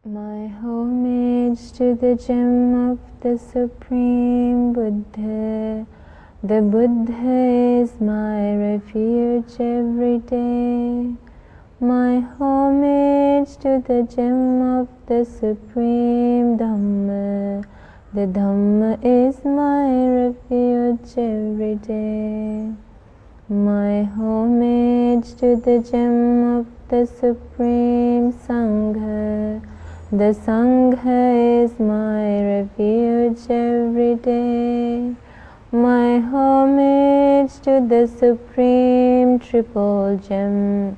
My homage to the gem of the Supreme Buddha. The Buddha is my refuge every day. My homage to the gem of the Supreme Dhamma. The Dhamma is my refuge every day. My homage to the gem of the Supreme Sangha. The Sangha is my refuge every day. My homage to the Supreme Triple Gem.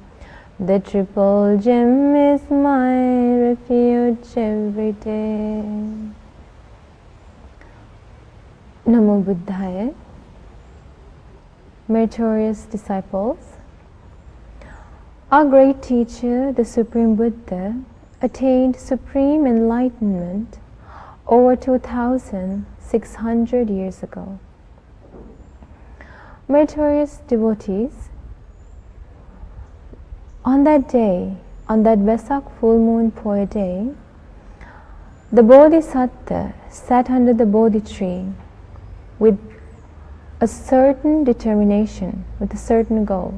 The Triple Gem is my refuge every day. Namo Buddhaya. Meritorious disciples, our great teacher, the Supreme Buddha, attained supreme enlightenment over 2,600 years ago. Meritorious devotees, on that day, on that Vesak full moon Poya day, the Bodhisattva sat under the Bodhi tree with a certain determination, with a certain goal.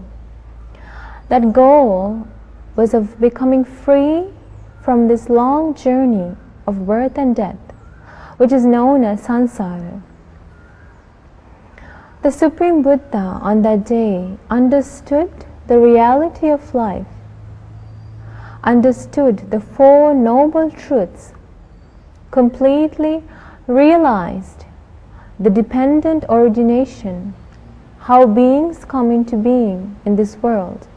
That goal was of becoming free from this long journey of birth and death, which is known as samsara. The Supreme Buddha on that day understood the reality of life, understood the Four Noble Truths, completely realized the dependent origination, how beings come into being in this world,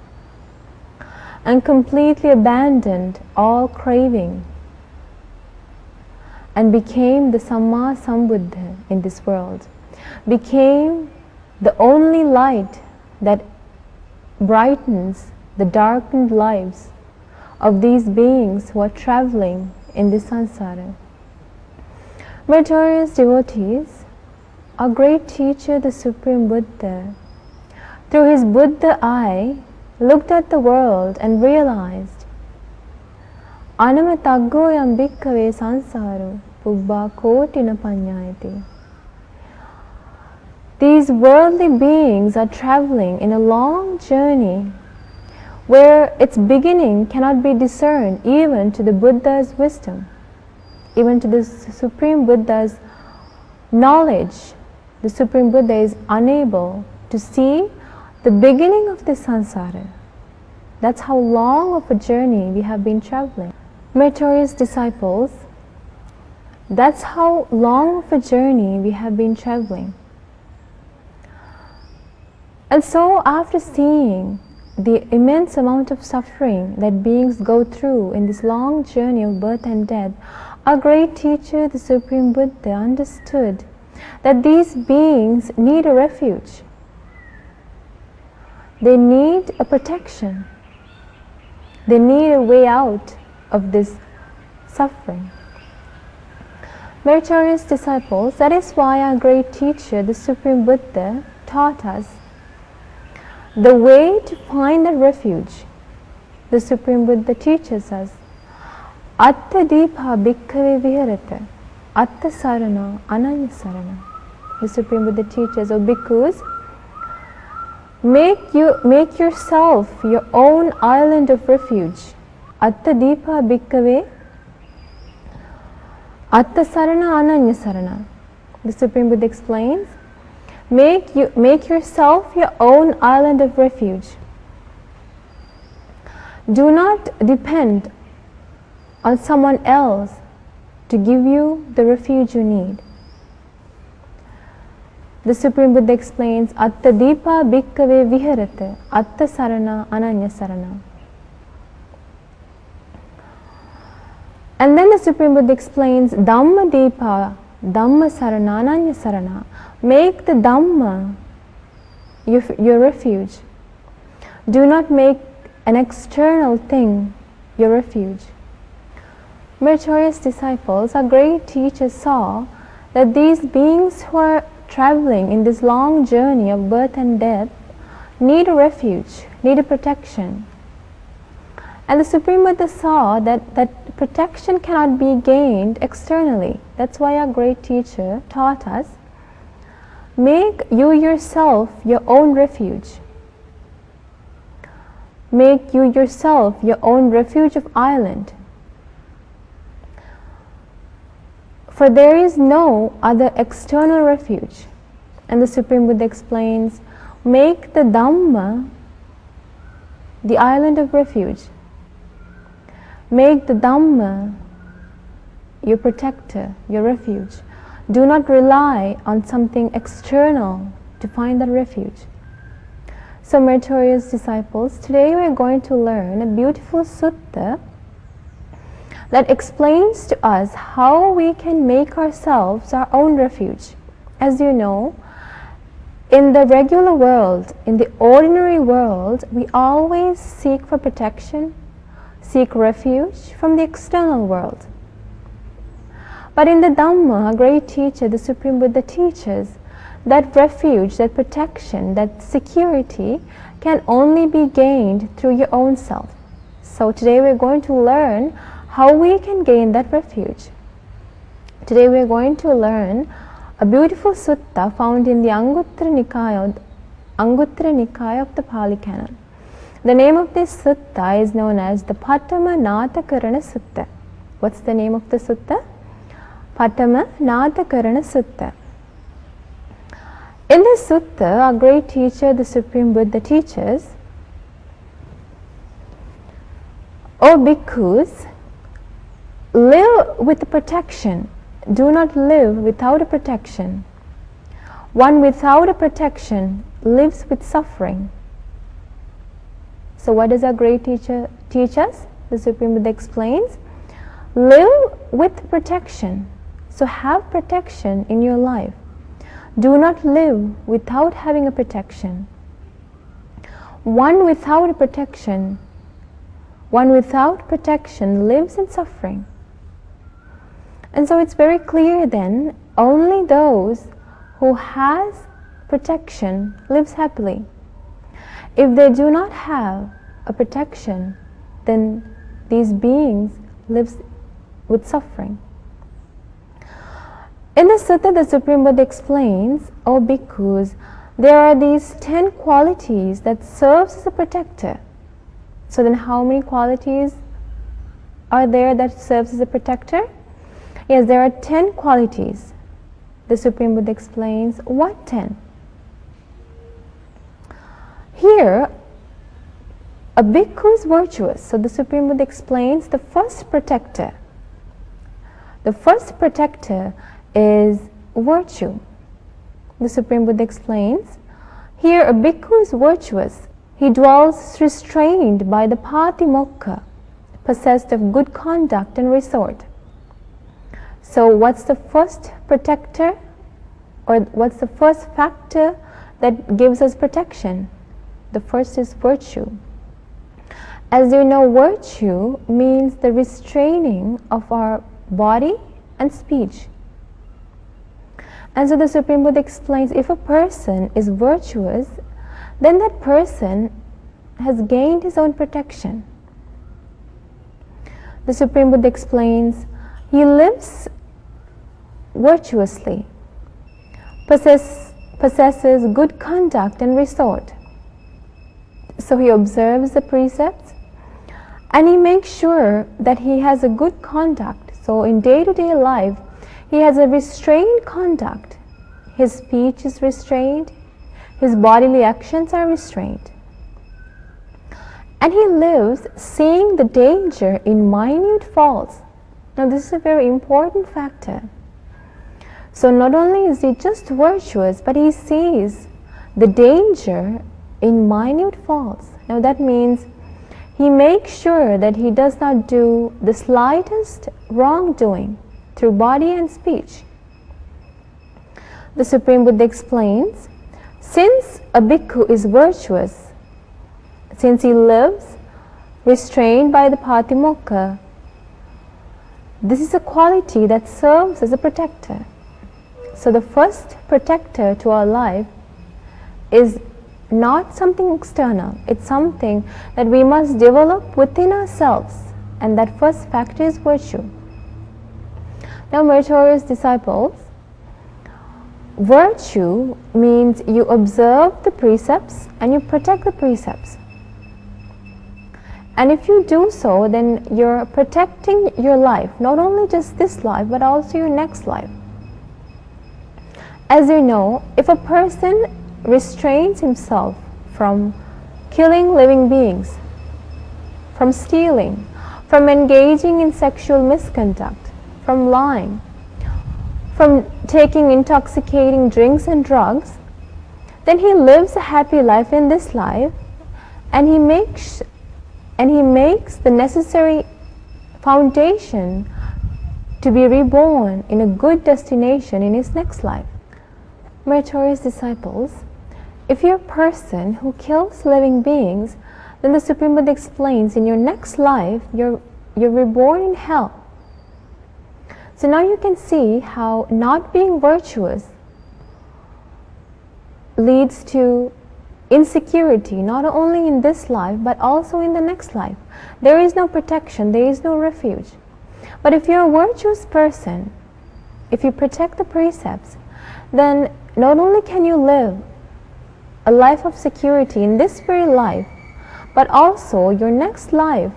and completely abandoned all craving and became the Samma Sambuddha in this world, became the only light that brightens the darkened lives of these beings who are traveling in this samsara. Meritorious devotees, our great teacher, the Supreme Buddha, through his Buddha eye, looked at the world and realized, Anama taggo yam bhikkhave sansaro pubbha kotina panyayati. These worldly beings are traveling in a long journey where its beginning cannot be discerned even to the Buddha's wisdom, even to the Supreme Buddha's knowledge. The Supreme Buddha is unable to see the beginning of this samsara. That's how long of a journey we have been traveling. Meritorious disciples, that's how long of a journey we have been traveling. And so after seeing the immense amount of suffering that beings go through in this long journey of birth and death, our great teacher, the Supreme Buddha, understood that these beings need a refuge. They need a protection. They need a way out of this suffering. Meritorious disciples, that is why our great teacher, the Supreme Buddha, taught us the way to find a refuge. The Supreme Buddha teaches us, Atta Deepa Bhikkhave Viharata, Atta Sarana Ananya Sarana. The Supreme Buddha teaches, O bhikkhus, make yourself your own island of refuge. Atta Deepa Bhikkhave, Atta Sarana Ananya Sarana. The Supreme Buddha explains, make yourself your own island of refuge. Do not depend on someone else to give you the refuge you need. The Supreme Buddha explains, Atta Deepa Bhikkhave Viharata, Atta Sarana Ananya Sarana. And then the Supreme Buddha explains, Dhamma Deepa, Dhamma Sarana Ananya Sarana. Make the Dhamma your refuge. Do not make an external thing your refuge. Meritorious disciples, our great teacher saw that these beings who are traveling in this long journey of birth and death need a refuge, need a protection. And the Supreme Buddha saw that protection cannot be gained externally. That's why our great teacher taught us, make you yourself your own refuge. Make you yourself your own refuge of island. For there is no other external refuge. And the Supreme Buddha explains, make the Dhamma the island of refuge. Make the Dhamma your protector, your refuge. Do not rely on something external to find that refuge. So, meritorious disciples, today we are going to learn a beautiful sutta that explains to us how we can make ourselves our own refuge. As you know, in the regular world, in the ordinary world, we always seek for protection, seek refuge from the external world. But in the Dhamma, a great teacher, the Supreme Buddha, teaches that refuge, that protection, that security can only be gained through your own self. So today we are going to learn how we can gain that refuge. Today we are going to learn a beautiful sutta found in the Anguttara Nikaya of the Pali Canon. The name of this sutta is known as the Patama Nathakarana Sutta. What's the name of the sutta? Patama Nathakarana Sutta. In this sutta, our great teacher, the Supreme Buddha, teaches, O bhikkhus, live with protection. Do not live without a protection. One without a protection lives with suffering. So what does our great teacher teach us? The Supreme Buddha explains, live with protection. So have protection in your life. Do not live without having a protection. One without a protection lives in suffering. And so it's very clear then, only those who has protection lives happily. If they do not have a protection, then these beings live with suffering. In the sutta, the Supreme Buddha explains, O bhikkhus, there are these 10 qualities that serves as a protector. So then how many qualities are there that serves as a protector? Yes, there are 10 qualities. The Supreme Buddha explains, what 10? Here, a bhikkhu is virtuous. So the Supreme Buddha explains the first protector. The first protector is virtue. The Supreme Buddha explains, here a bhikkhu is virtuous. He dwells restrained by the patimokkha, possessed of good conduct and resort. So what's the first protector, or what's the first factor that gives us protection? The first is virtue. As you know, virtue means the restraining of our body and speech. And so the Supreme Buddha explains, if a person is virtuous, then that person has gained his own protection. The Supreme Buddha explains, he lives virtuously, possesses good conduct and resort. So he observes the precepts and he makes sure that he has a good conduct. So in day-to-day life, he has a restrained conduct. His speech is restrained, his bodily actions are restrained. And he lives seeing the danger in minute faults. Now this is a very important factor. So not only is he just virtuous, but he sees the danger in minute faults. Now that means he makes sure that he does not do the slightest wrongdoing through body and speech. The Supreme Buddha explains, since a bhikkhu is virtuous, since he lives restrained by the patimokkha, this is a quality that serves as a protector. So the first protector to our life is not something external. It's something that we must develop within ourselves. and that first fact is virtue. Now, meritorious disciples, virtue means you observe the precepts and you protect the precepts. And if you do so, then you're protecting your life, not only just this life, but also your next life. As you know, if a person restrains himself from killing living beings, from stealing, from engaging in sexual misconduct, from lying, from taking intoxicating drinks and drugs, then he lives a happy life in this life, and he makes the necessary foundation to be reborn in a good destination in his next life. Meritorious disciples, if you're a person who kills living beings, then the Supreme Buddha explains in your next life you're reborn in hell. So now you can see how not being virtuous leads to insecurity, not only in this life but also in the next life. There is no protection, there is no refuge. But if you're a virtuous person, if you protect the precepts, then not only can you live a life of security in this very life, but also your next life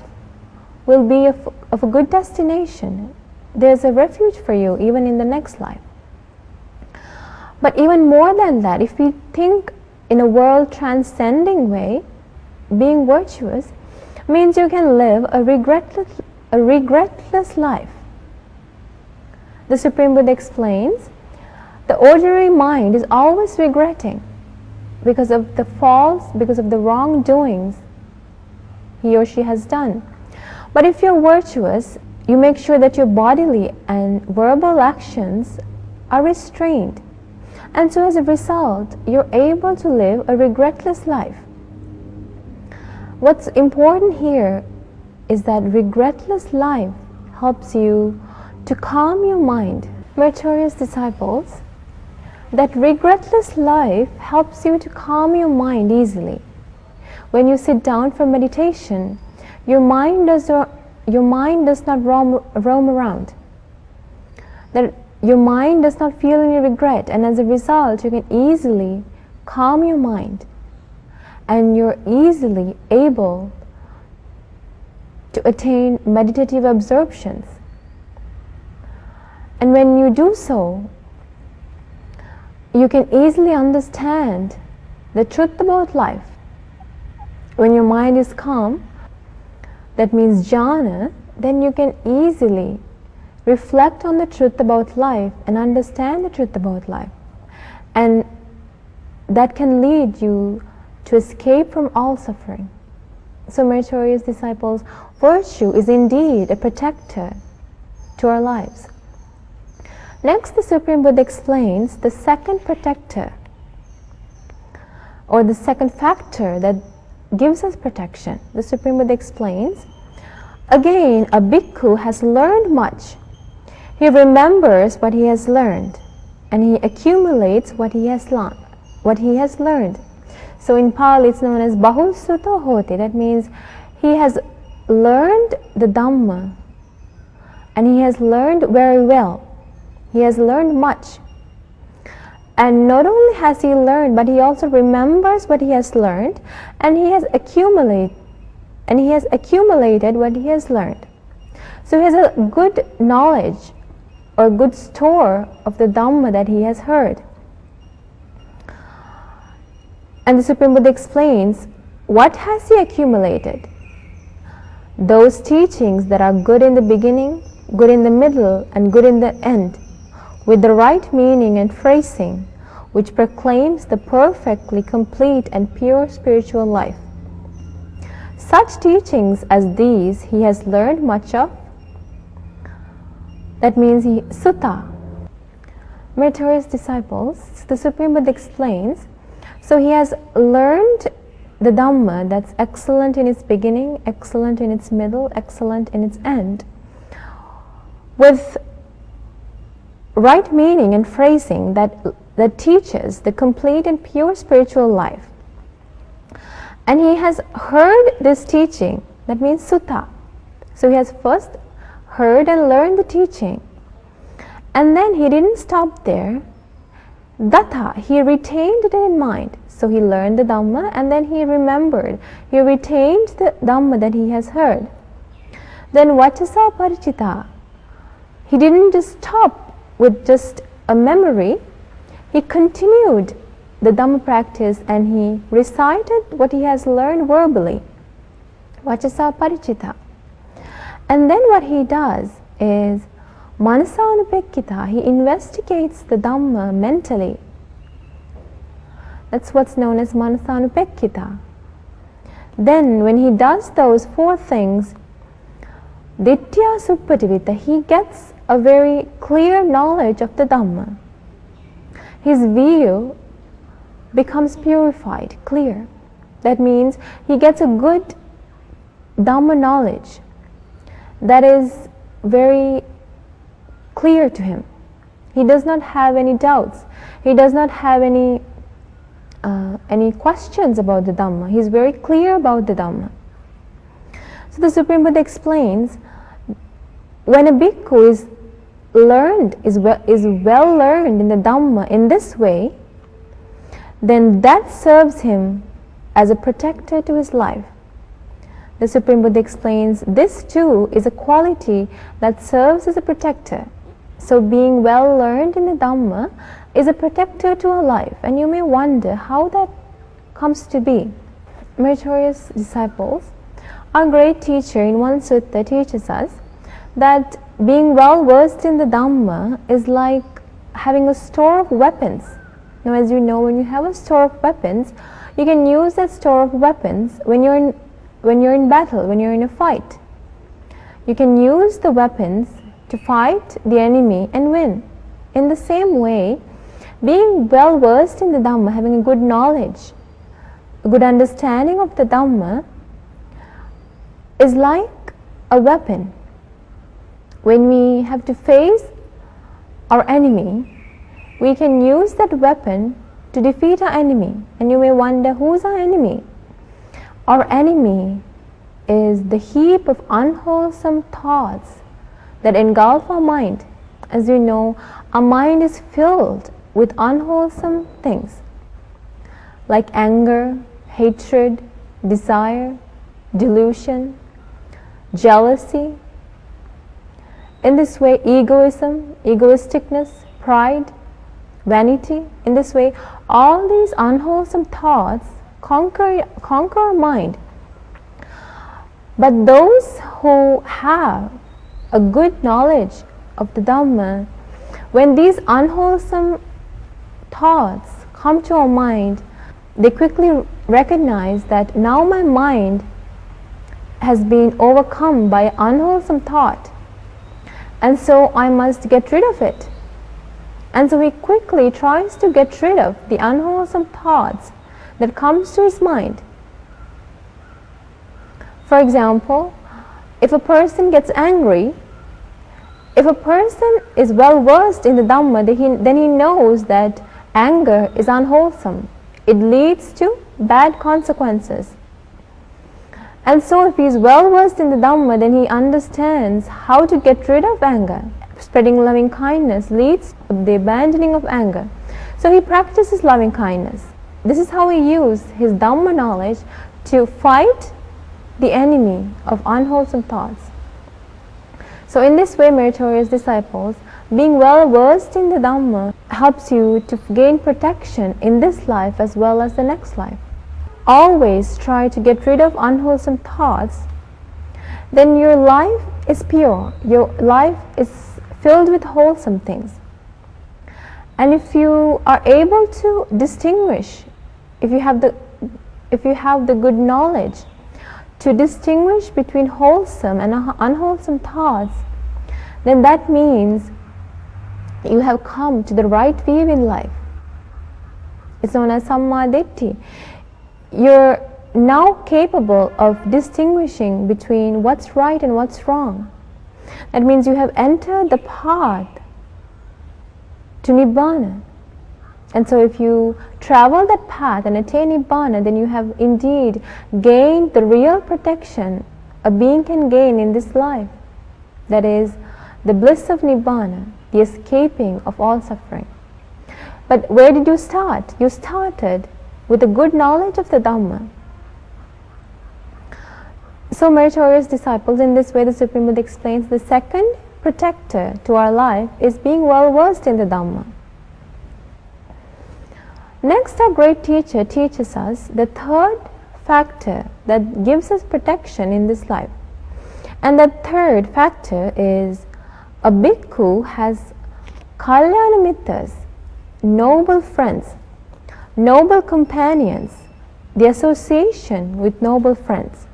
will be of a good destination. There's a refuge for you even in the next life. But even more than that, if we think in a world transcending way, being virtuous means you can live a regretless life. The Supreme Buddha explains, the ordinary mind is always regretting because of the faults, because of the wrongdoings he or she has done. But if you're virtuous, you make sure that your bodily and verbal actions are restrained. And so as a result, you're able to live a regretless life. What's important here is that regretless life helps you to calm your mind. Meritorious disciples, that regretless life helps you to calm your mind easily. When you sit down for meditation, your mind does not roam around. That your mind does not feel any regret, and as a result, you can easily calm your mind, and you're easily able to attain meditative absorptions. And when you do so, you can easily understand the truth about life. When your mind is calm, that means jhana, then you can easily reflect on the truth about life and understand the truth about life. And that can lead you to escape from all suffering. So, meritorious disciples, virtue is indeed a protector to our lives. Next, the Supreme Buddha explains the second protector, or the second factor that gives us protection. The Supreme Buddha explains, again, a bhikkhu has learned much. He remembers what he has learned, and he accumulates what he has learned. So in Pali it's known as Bahusutta Hoti. That means he has learned the Dhamma, and he has learned very well. He has learned much. And not only has he learned, but he also remembers what he has learned, and he has accumulated what he has learned. So he has a good knowledge or good store of the Dhamma that he has heard. And the Supreme Buddha explains, what has he accumulated? Those teachings that are good in the beginning, good in the middle, and good in the end, with the right meaning and phrasing, which proclaims the perfectly complete and pure spiritual life. Such teachings as these he has learned much of. That means Sutta. Meritorious disciples, the Supreme Buddha explains, so he has learned the Dhamma that's excellent in its beginning, excellent in its middle, excellent in its end, with right meaning and phrasing that teaches the complete and pure spiritual life. And he has heard this teaching, that means Sutta. So he has first heard and learned the teaching, and then he didn't stop there. Datha, he retained it in mind. So he learned the Dhamma and then he remembered, he retained the Dhamma that he has heard. Then Vachasa Parichita, he didn't just stop with just a memory, he continued the Dhamma practice and he recited what he has learned verbally. Vachasa Parichita. And then what he does is Manasanupekkita, he investigates the Dhamma mentally. That's what's known as Manasanupekkita. Then when he does those 4 things, Ditya Suppativita, he gets a very clear knowledge of the Dhamma. His view becomes purified, clear. That means he gets a good Dhamma knowledge that is very clear to him. He does not have any doubts. He does not have any questions about the Dhamma. He is very clear about the Dhamma. So the Supreme Buddha explains, when a bhikkhu is well learned in the Dhamma in this way, then that serves him as a protector to his life. The Supreme Buddha explains, this too is a quality that serves as a protector. So being well learned in the Dhamma is a protector to our life. And you may wonder how that comes to be. Meritorious disciples, our great teacher in one sutta teaches us that being well versed in the Dhamma is like having a store of weapons. Now, as you know, when you have a store of weapons, you can use that store of weapons when you're in battle, when you're in a fight. You can use the weapons to fight the enemy and win. In the same way, being well versed in the Dhamma, having a good knowledge, a good understanding of the Dhamma, is like a weapon. When we have to face our enemy, we can use that weapon to defeat our enemy. And you may wonder, who's our enemy? Our enemy is the heap of unwholesome thoughts that engulf our mind. As you know, our mind is filled with unwholesome things like anger, hatred, desire, delusion, jealousy. In this way, egoism, egoisticness, pride, vanity. In this way, all these unwholesome thoughts conquer our mind. But those who have a good knowledge of the Dhamma, when these unwholesome thoughts come to our mind, they quickly recognize that now my mind has been overcome by unwholesome thought, and so I must get rid of it. And so he quickly tries to get rid of the unwholesome thoughts that comes to his mind. For example, if a person gets angry, if a person is well versed in the Dhamma, then he knows that anger is unwholesome. It leads to bad consequences. And so if he is well versed in the Dhamma, then he understands how to get rid of anger. Spreading loving kindness leads to the abandoning of anger. So he practices loving kindness. This is how he uses his Dhamma knowledge to fight the enemy of unwholesome thoughts. So in this way, meritorious disciples, being well versed in the Dhamma helps you to gain protection in this life as well as the next life. Always try to get rid of unwholesome thoughts, then your life is pure, your life is filled with wholesome things. And if you are able to distinguish, if you have the good knowledge to distinguish between wholesome and unwholesome thoughts, then that means you have come to the right view in life. It's known as Samma Ditti. You're now capable of distinguishing between what's right and what's wrong. That means you have entered the path to Nibbana. And so if you travel that path and attain Nibbana, then you have indeed gained the real protection a being can gain in this life, that is, the bliss of Nibbana, the escaping of all suffering. But where did you start? You started with a good knowledge of the Dhamma. So, meritorious disciples, in this way the Supreme Buddha explains the second protector to our life is being well versed in the Dhamma. Next, our great teacher teaches us the third factor that gives us protection in this life. And the third factor is a bhikkhu has kalyana mittas, noble friends, noble companions, the association with noble friends.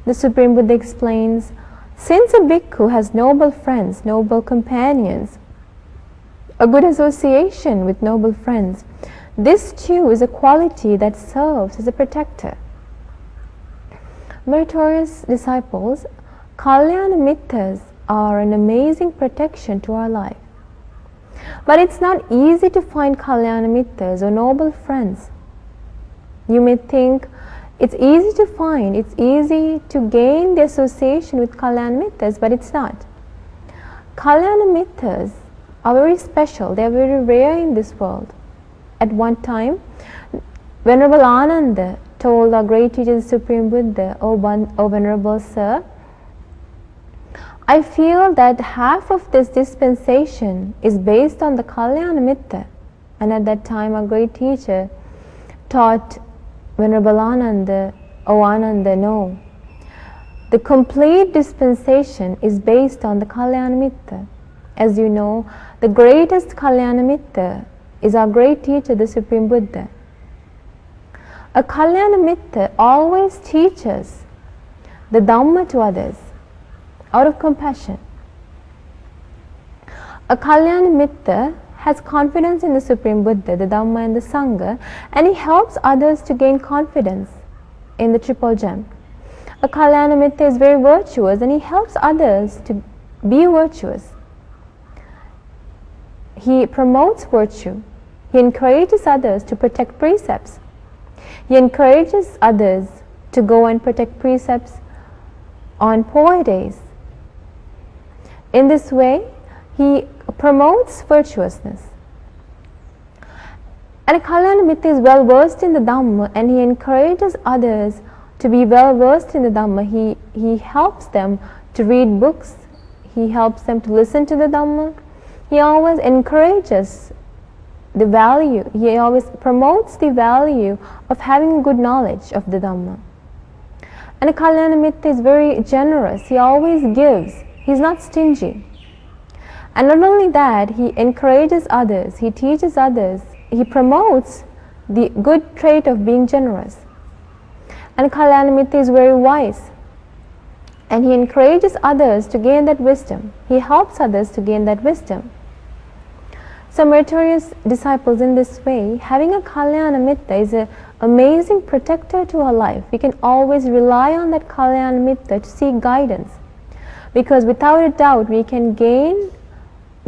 The Supreme Buddha explains, since a bhikkhu has noble friends, noble companions, a good association with noble friends, this too is a quality that serves as a protector. Meritorious disciples, kalyana mittas are an amazing protection to our life. But it's not easy to find kalyana mittas or noble friends. You may think it's easy to find, it's easy to gain the association with kalyana mittas, but it's not. Kalyana mittas are very special, they are very rare in this world. At one time, Venerable Ananda told our great teacher, the Supreme Buddha, O Venerable Sir, I feel that half of this dispensation is based on the kalyana mitta. And at that time, our great teacher taught Venerable Ananda, O Ananda, no. The complete dispensation is based on the kalyana mitta. As you know, the greatest kalyana mitta is our great teacher, the Supreme Buddha. A kalyana mitta always teaches the Dhamma to others out of compassion. A kalyana mitta has confidence in the Supreme Buddha, the Dhamma and the Sangha, and he helps others to gain confidence in the Triple Gem. A kalyana mitta is very virtuous and he helps others to be virtuous. He promotes virtue. He encourages others to protect precepts. He encourages others to go and protect precepts on poor days. In this way, he promotes virtuousness. And a kalyana mitta is well versed in the Dhamma and he encourages others to be well versed in the Dhamma. He helps them to read books. He helps them to listen to the Dhamma. He always encourages the value, he always promotes the value of having good knowledge of the Dhamma. And a kalyana mitta is very generous, he always gives, he is not stingy. And not only that, he encourages others, he teaches others, he promotes the good trait of being generous. And a kalyana mitta is very wise, and he encourages others to gain that wisdom, he helps others to gain that wisdom. So meritorious disciples, in this way, having a kalyana mitta is an amazing protector to our life. We can always rely on that kalyana mitta to seek guidance, because without a doubt we can gain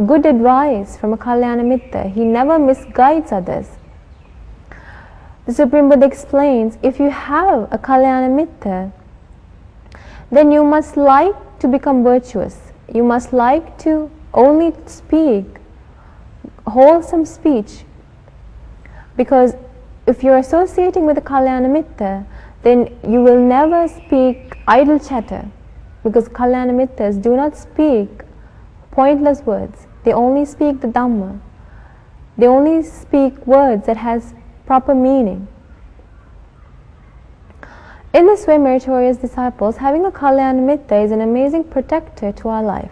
good advice from a kalyana mitta. He never misguides others. The Supreme Buddha explains, if you have a kalyana mitta, then you must like to become virtuous. You must like to only speak wholesome speech, because if you're associating with a kalyana mitta, then you will never speak idle chatter, because kalyana mittas do not speak pointless words. They only speak the Dhamma. They only speak words that has proper meaning. In this way, meritorious disciples, having a kalyana mitta is an amazing protector to our life.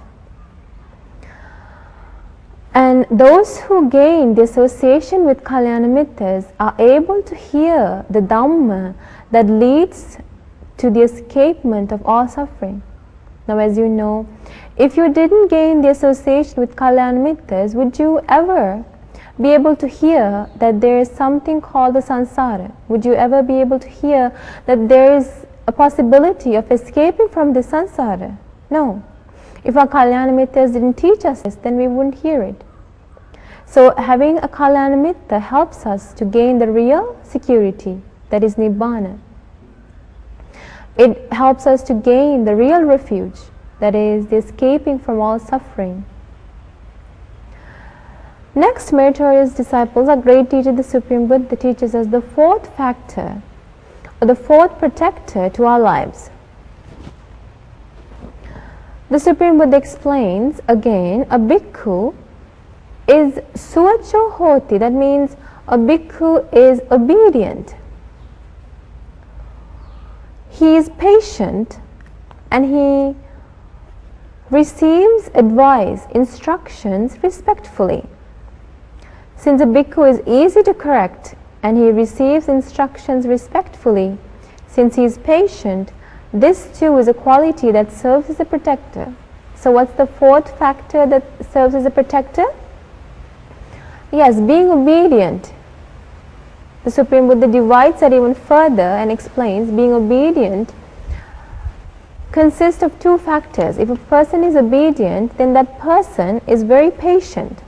And those who gain the association with kalyana mittas are able to hear the Dhamma that leads to the escapement of all suffering. Now, as you know, if you didn't gain the association with kalyana mittas, would you ever be able to hear that there is something called the samsara? Would you ever be able to hear that there is a possibility of escaping from the samsara? No. If our kalyana mittas didn't teach us this, then we wouldn't hear it. So having a kalyana mitta helps us to gain the real security, that is Nibbana. It helps us to gain the real refuge, that is, the escaping from all suffering. Next, meritorious disciples, our great teacher, the Supreme Buddha, teaches us the fourth factor, or the fourth protector to our lives. The Supreme Buddha explains again, a bhikkhu is suvacho hoti, that means a bhikkhu is obedient. He is patient and he receives advice, instructions respectfully. Since a bhikkhu is easy to correct and he receives instructions respectfully, since he is patient, this too is a quality that serves as a protector. So what's the fourth factor that serves as a protector? Yes, being obedient. The Supreme Buddha divides that even further and explains being obedient consists of two factors. If a person is obedient, then that person is very patient.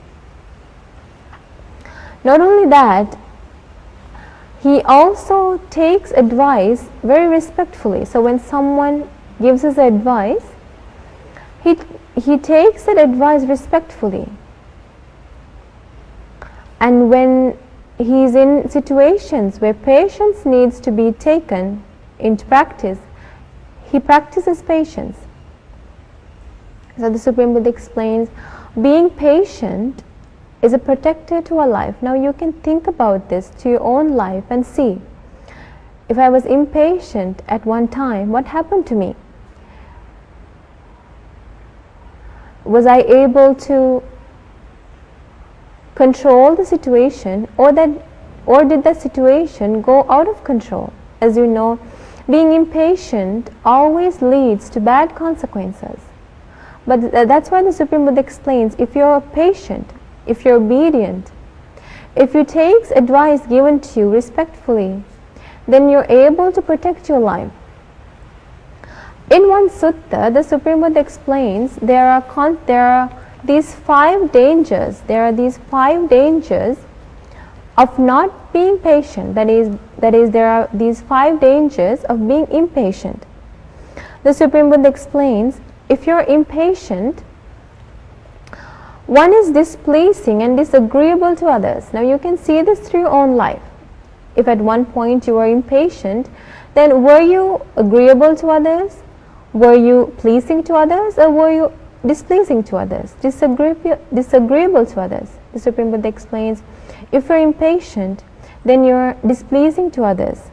Not only that, he also takes advice very respectfully. So when someone gives us advice, he takes that advice respectfully. And when he is in situations where patience needs to be taken into practice, he practices patience. So the Supreme Buddha explains, being patient is a protector to our life. Now you can think about this to your own life and see, if I was impatient at one time, what happened to me? Was I able to control the situation, or did that situation go out of control? As you know, being impatient always leads to bad consequences. But that's why the Supreme Buddha explains, if you're patient, if you're obedient, if you take advice given to you respectfully, then you're able to protect your life. In one sutta, the Supreme Buddha explains there are these five dangers. There are these five dangers of not being patient. That is, there are these five dangers of being impatient. The Supreme Buddha explains, if you're impatient, one is displeasing and disagreeable to others. Now you can see this through your own life. If at one point you were impatient, then were you agreeable to others? Were you pleasing to others, or were you displeasing to others, disagreeable to others? The Supreme Buddha explains, if you're impatient, then you're displeasing to others.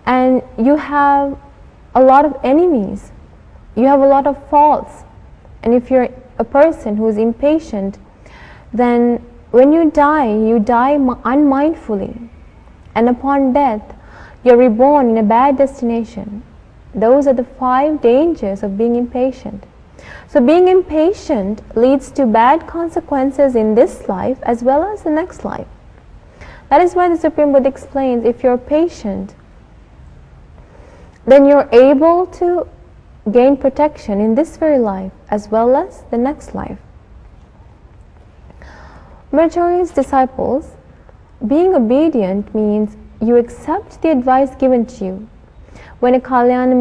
And you have a lot of enemies. You have a lot of faults. And if you're a person who is impatient, then when you die unmindfully. And upon death, you're reborn in a bad destination. Those are the five dangers of being impatient. So being impatient leads to bad consequences in this life as well as the next life. That is why the Supreme Buddha explains, if you're patient, then you're able to gain protection in this very life as well as the next life. Meritorious disciples, being obedient means you accept the advice given to you. When a Kalyana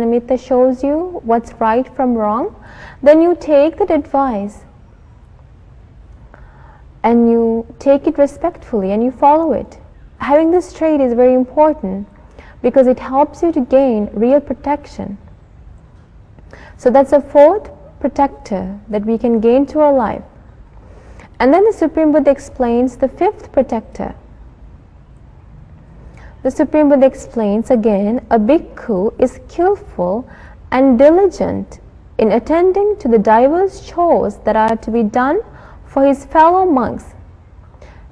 Mitra shows you what's right from wrong, then you take that advice and you take it respectfully and you follow it. Having this trait is very important because it helps you to gain real protection. So that's a fourth protector that we can gain to our life. And then the Supreme Buddha explains the fifth protector. The Supreme Buddha explains again, a bhikkhu is skillful and diligent in attending to the diverse chores that are to be done for his fellow monks.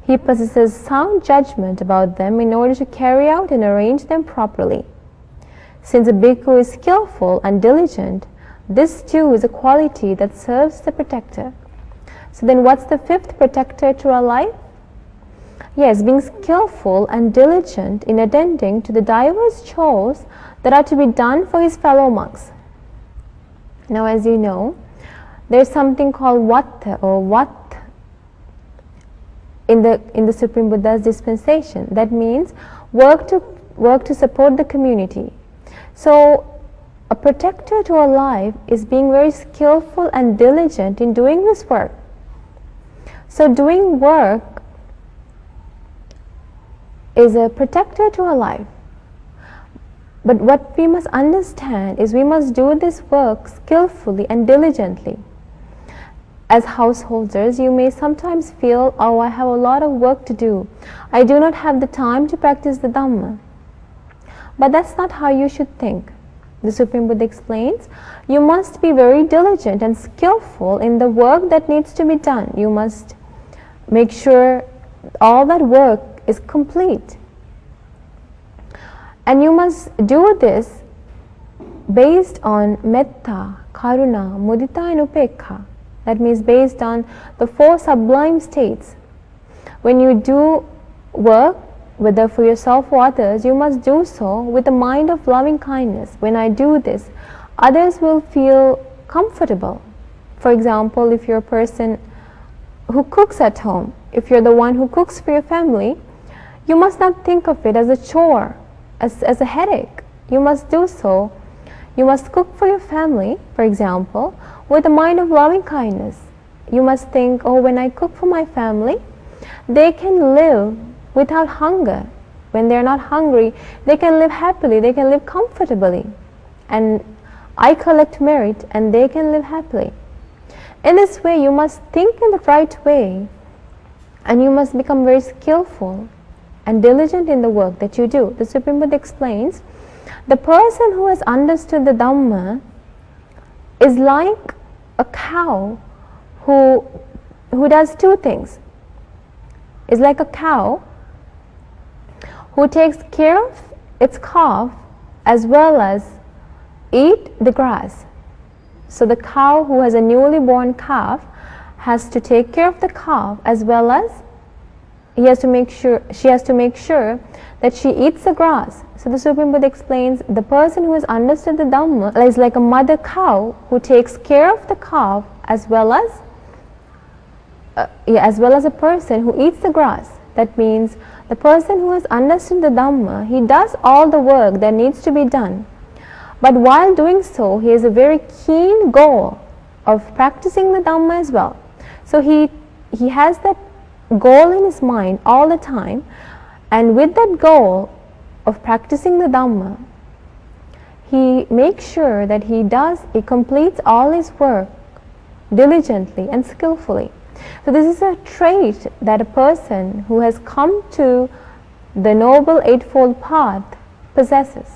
He possesses sound judgment about them in order to carry out and arrange them properly. Since a bhikkhu is skillful and diligent, this too is a quality that serves the protector. So then what's the fifth protector to our life? Yes, being skillful and diligent in attending to the diverse chores that are to be done for his fellow monks. Now, as you know, there's something called vata or vat in the Supreme Buddha's dispensation. That means work to work to support the community. So a protector to our life is being very skillful and diligent in doing this work. So doing work is a protector to our life. But what we must understand is we must do this work skillfully and diligently. As householders, you may sometimes feel, oh, I have a lot of work to do. I do not have the time to practice the Dhamma. But that's not how you should think. The Supreme Buddha explains, you must be very diligent and skillful in the work that needs to be done. You must make sure all that work is complete. And you must do this based on metta, karuna, mudita and upekha. That means based on the 4 sublime states. When you do work, whether for yourself or others, you must do so with a mind of loving kindness. When I do this, others will feel comfortable. For example, if you're a person who cooks at home, if you're the one who cooks for your family, you must not think of it as a chore, as a headache. You must do so. You must cook for your family, for example, with a mind of loving kindness. You must think, oh, when I cook for my family, they can live without hunger. When they're not hungry, they can live happily, they can live comfortably. And I collect merit and they can live happily. In this way, you must think in the right way and you must become very skillful and diligent in the work that you do. The Supreme Buddha explains, the person who has understood the Dhamma is like a cow who does 2 things. Is like a cow who takes care of its calf as well as eat the grass. So the cow who has a newly born calf has to take care of the calf as well as she has to make sure that she eats the grass. So the Supreme Buddha explains, the person who has understood the Dhamma is like a mother cow who takes care of the calf as well as a person who eats the grass. That means the person who has understood the Dhamma, he does all the work that needs to be done. But while doing so, he has a very keen goal of practicing the Dhamma as well. So he has that goal in his mind all the time, and with that goal of practicing the Dhamma, he makes sure that he completes all his work diligently and skillfully. So this is a trait that a person who has come to the Noble Eightfold Path possesses.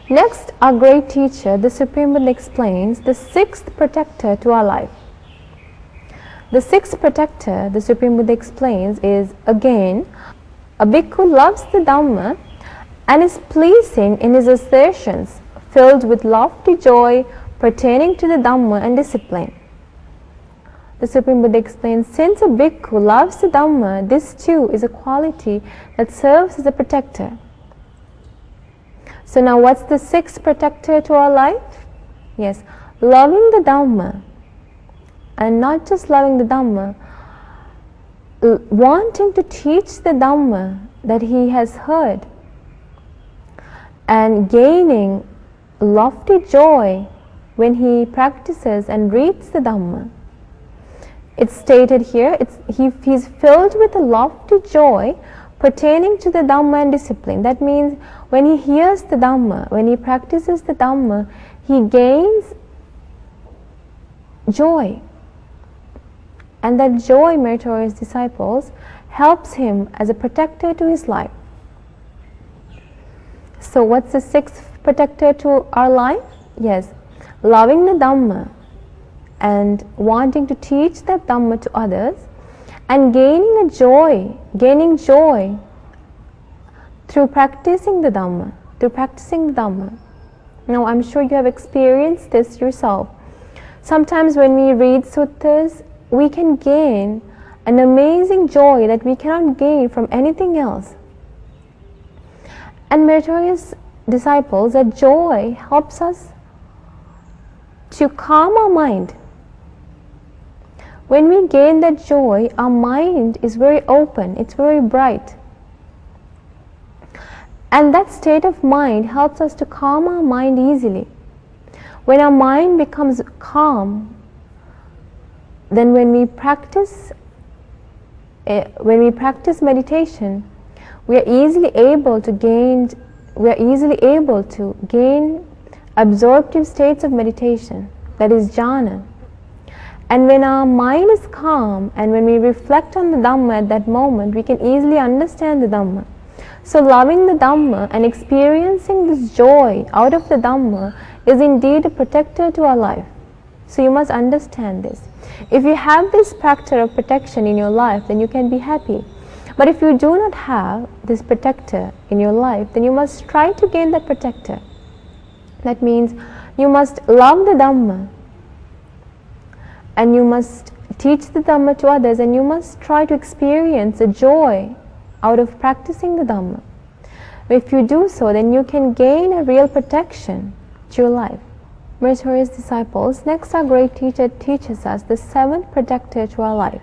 Next, our great teacher, the Supreme Buddha, explains the 6th protector to our life. The 6th protector, the Supreme Buddha explains, is again, a bhikkhu loves the Dhamma and is pleasing in his assertions, filled with lofty joy pertaining to the Dhamma and discipline. The Supreme Buddha explains, since a bhikkhu loves the Dhamma, this too is a quality that serves as a protector. So now what's the 6th protector to our life? Yes, loving the Dhamma. And not just loving the Dhamma, wanting to teach the Dhamma that he has heard and gaining lofty joy when he practices and reads the Dhamma. It's stated here, he's filled with a lofty joy pertaining to the Dhamma and discipline. That means when he hears the Dhamma, when he practices the Dhamma, he gains joy. And that joy, meritorious disciples, helps him as a protector to his life. So what's the 6th protector to our life? Yes, loving the Dhamma and wanting to teach that Dhamma to others and gaining joy through practicing the Dhamma, Now I'm sure you have experienced this yourself. Sometimes when we read suttas, we can gain an amazing joy that we cannot gain from anything else. And meritorious disciples, that joy helps us to calm our mind. When we gain that joy, our mind is very open, it's very bright. And that state of mind helps us to calm our mind easily. When our mind becomes calm, then when we practice meditation, we are easily able to gain absorptive states of meditation, that is jhana. And when our mind is calm and when we reflect on the Dhamma at that moment, we can easily understand the Dhamma. So loving the Dhamma and experiencing this joy out of the Dhamma is indeed a protector to our life. So you must understand this. If you have this practice of protection in your life, then you can be happy. But if you do not have this protector in your life, then you must try to gain that protector. That means you must love the Dhamma and you must teach the Dhamma to others, and you must try to experience the joy out of practicing the Dhamma. If you do so, then you can gain a real protection to your life. Meritorious disciples, next our great teacher teaches us the seventh protector to our life.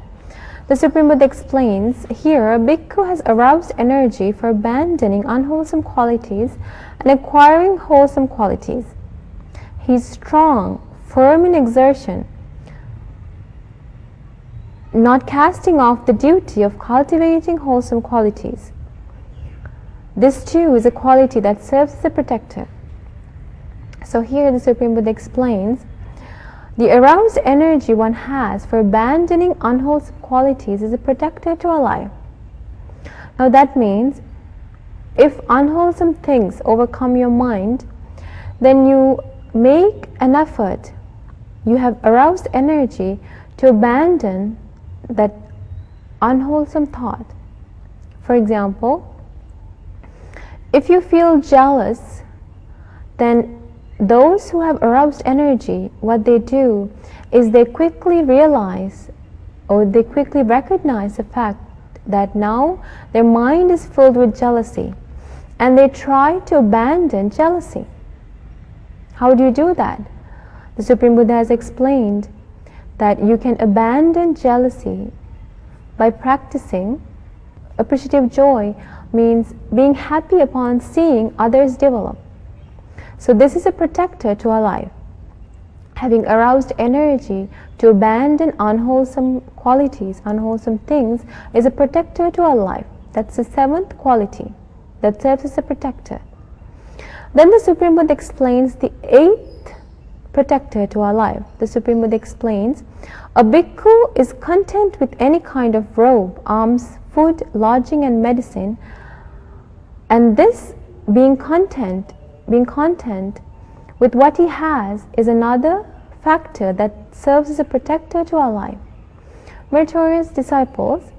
The Supreme Buddha explains, here a bhikkhu has aroused energy for abandoning unwholesome qualities and acquiring wholesome qualities. He is strong, firm in exertion, not casting off the duty of cultivating wholesome qualities. This too is a quality that serves as a protector. So here the Supreme Buddha explains, the aroused energy one has for abandoning unwholesome qualities is a protector to our life. Now that means, if unwholesome things overcome your mind, then you make an effort, you have aroused energy to abandon that unwholesome thought. For example, if you feel jealous, then those who have aroused energy, what they do is they quickly realize or they quickly recognize the fact that now their mind is filled with jealousy, and they try to abandon jealousy. How do you do that? The Supreme Buddha has explained that you can abandon jealousy by practicing appreciative joy, means being happy upon seeing others develop. So this is a protector to our life. Having aroused energy to abandon unwholesome qualities, unwholesome things, is a protector to our life. That's the seventh quality that serves as a protector. Then the Supreme Buddha explains the eighth protector to our life. The Supreme Buddha explains, a bhikkhu is content with any kind of robe, alms, food, lodging and medicine, and this being content with what he has is another factor that serves as a protector to our life. Meritorious disciples,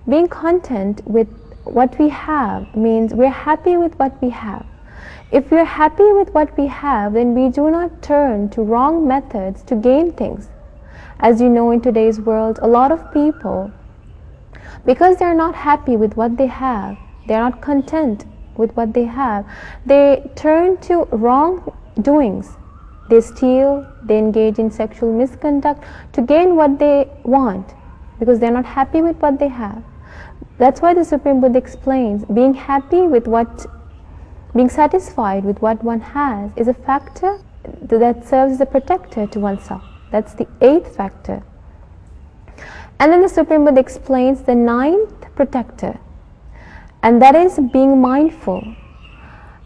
being content with what we have means we're happy with what we have. If we're happy with what we have, then we do not turn to wrong methods to gain things. As you know, in today's world, a lot of people, because they're not happy with what they have, they're not content with what they have, they turn to wrong doings. They steal, they engage in sexual misconduct to gain what they want, because they're not happy with what they have. That's why the Supreme Buddha explains, being satisfied with what one has is a factor that serves as a protector to oneself. That's the eighth factor. And then the Supreme Buddha explains the ninth protector, and that is being mindful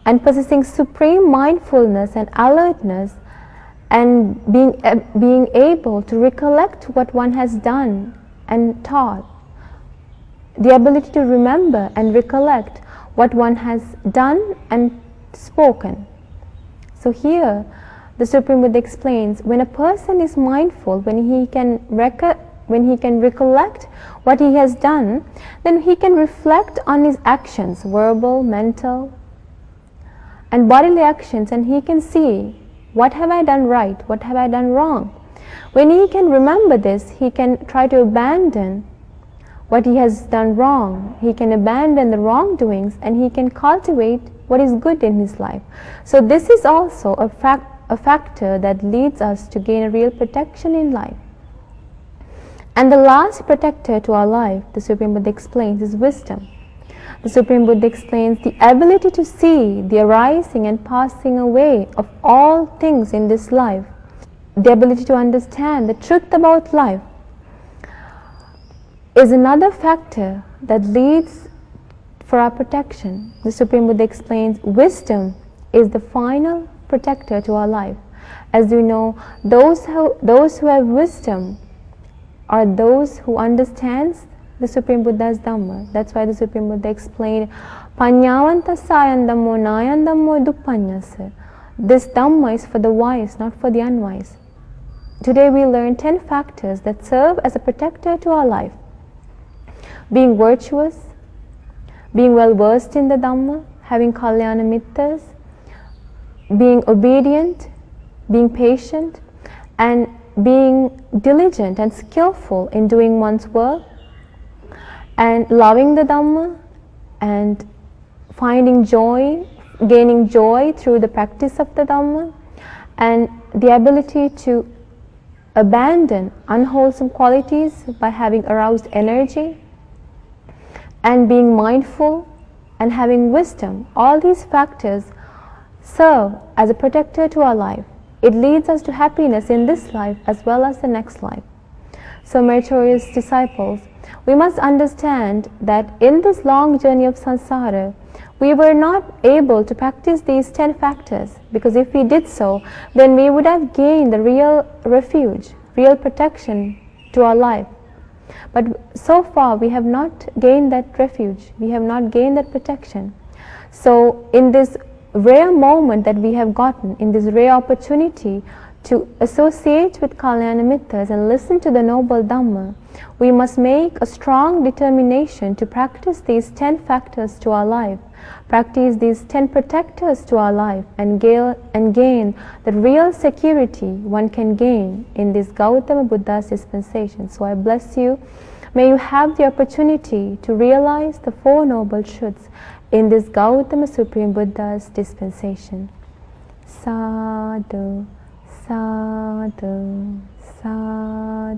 and possessing supreme mindfulness and alertness, and being able to recollect what one has done and taught. The ability to remember and recollect what one has done and spoken. So here the Supreme Buddha explains, when a person is mindful, when he can recollect what he has done, then he can reflect on his actions, verbal, mental and bodily actions, and he can see, what have I done right, what have I done wrong. When he can remember this, he can try to abandon what he has done wrong. He can abandon the wrongdoings and he can cultivate what is good in his life. So this is also a factor that leads us to gain a real protection in life. And the last protector to our life, the Supreme Buddha explains, is wisdom. The Supreme Buddha explains the ability to see the arising and passing away of all things in this life, the ability to understand the truth about life, is another factor that leads for our protection. The Supreme Buddha explains wisdom is the final protector to our life. As you know, those who have wisdom are those who understands the Supreme Buddha's Dhamma. That's why the Supreme Buddha explained, Panyavanta sayandammo nayandammo duppanyasa. This Dhamma is for the wise, not for the unwise. Today we learn 10 factors that serve as a protector to our life. Being virtuous, being well versed in the Dhamma, having kalyana mittas, being obedient, being patient, and being diligent and skillful in doing one's work, and loving the Dhamma, and finding joy, gaining joy through the practice of the Dhamma, and the ability to abandon unwholesome qualities by having aroused energy, and being mindful and having wisdom. All these factors serve as a protector to our life. It leads us to happiness in this life as well as the next life. So, meritorious disciples, we must understand that in this long journey of samsara, we were not able to practice these 10 factors, because if we did so, then we would have gained the real refuge, real protection to our life. But so far we have not gained that refuge, we have not gained that protection. So in this rare moment that we have gotten, in this rare opportunity to associate with Kalyana Mittas and listen to the noble Dhamma, we must make a strong determination to practice these 10 factors to our life, practice these 10 protectors to our life, and gain the real security one can gain in this Gautama Buddha's dispensation. So I bless you. May you have the opportunity to realize the 4 noble truths in this Gautama Supreme Buddha's dispensation. Sadhu, sadhu, sadhu.